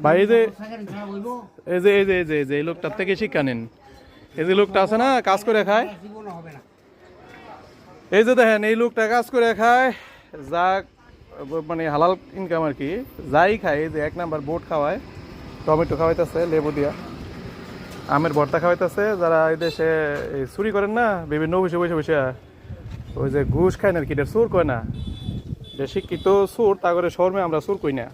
ভাই এই লোকটার থেকে শিক্ষা নেন। এই যে লোকটা আছে না কাজ করে খায়, এই যে দেখেন এই লোকটা কাজ করে খায়, যা মানে হালাল ইনকাম আর কি, যাই খায়। এই যে 1 নাম্বার বোট খাওয়ায়, টমেটো খাওয়াইতেছে, লেবু দিয়া আমের ভর্তা খাওয়াইতেছে। যারা এই দেশে চুরি করেন না বিভিন্ন অফিসে বসে বসে, ওই যে ঘুষ খায় না আর কি, এটা চোর কয় না, যে শিক্ষিত চোর তাগরে শর্মে আমরা চোর কই না।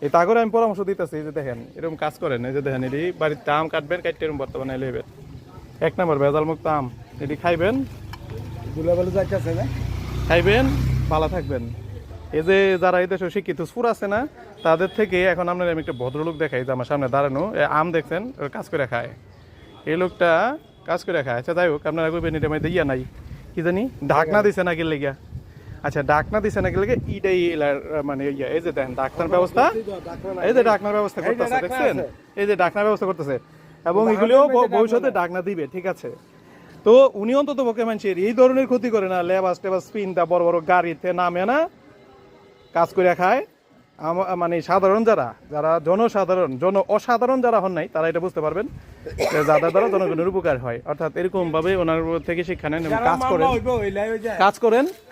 এই তাগরে আমি পরামর্শ দিতেছি, এই যে দেখেন এরকম কাজ করেন। এই যে দেখেন এটি বাড়িতে আম কাটবেন, কাটতে এরকম ভর্তা বানাই লইবেন, 1 নাম্বার ভেজাল মুক্ত আম, এটি খাইবেন, খাইবেন, ভালো থাকবেন। এই যে যারা এই দেশে শিক্ষিত চোর আছে না, তাদের থেকে এখন আপনার আমি একটা ভদ্রলোক দেখাই যে আমার সামনে দাঁড়ানো, আম দেখছেন ওর কাজ করে খায়, এই লোকটা কাজ করে খায়। আচ্ছা যাই হোক, আপনারা কইবেন এটা মধ্যে ইয়া নাই, কি জানি ঢাকনা দিছে নাকি লেগা। আচ্ছা ঢাকনা দিছে নাকি লেগে ইটাই মানে ইয়া। এই যে দেখেন ডাক্তার ব্যবস্থা, এই যে ডাকনার ব্যবস্থা করতেছে, দেখছেন এই যে ডাকনার ব্যবস্থা করতেছে, এবং এগুলিও ভবিষ্যতে ডাকনা দিবে, ঠিক আছে। তো উনি অন্তত পক্ষে মানুষের এই ধরনের ক্ষতি করে না, লেবাস টেবাস পিনটা বড় বড় গাড়িতে নামে না, কাজ করে খায়। মানে সাধারণ যারা যারা জনসাধারণ অসাধারণ যারা হন নাই, তারা এটা বুঝতে পারবেন যাদের দ্বারা জনগণের উপকার হয়। অর্থাৎ এরকম ভাবে ওনার থেকে শিক্ষা নেন এবং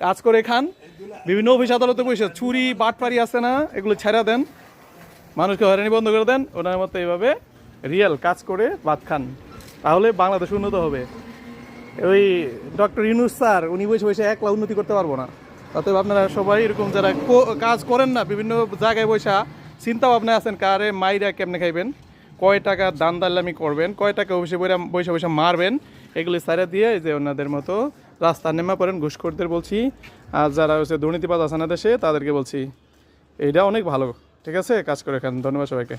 কাজ করে খান। বিভিন্ন অফিস আদালতে বসে চুরি বাটপারি আছে না, এগুলো ছেড়া দেন, মানুষকে হয়রানি বন্ধ করে দেন। ওনার মতো এইভাবে রিয়েল কাজ করে ভাত খান, তাহলে বাংলাদেশ উন্নত হবে। ওই ডক্টর ইউনূস স্যার উনি বসে বসে একলা উন্নতি করতে পারবো না। অতএব আপনারা সবাই এরকম যারা কাজ করেন না, বিভিন্ন জায়গায় বসা চিন্তা ভাবনা আছেন কারে মাইরা কেমনে খাইবেন, কয় টাকা দান দাল্লামি করবেন, কয় টাকা অফিসে বসে বসে মারবেন, এগুলি সাইরা দিয়ে যে ওনাদের মতো রাস্তা নেমা পড়েন ঘুষখোরদের বলছি। আর যারা হচ্ছে দুর্নীতিবাজ আছে না দেশে, তাদেরকে বলছি এইটা অনেক ভালো, ঠিক আছে, কাজ করে খান। ধন্যবাদ সবাইকে।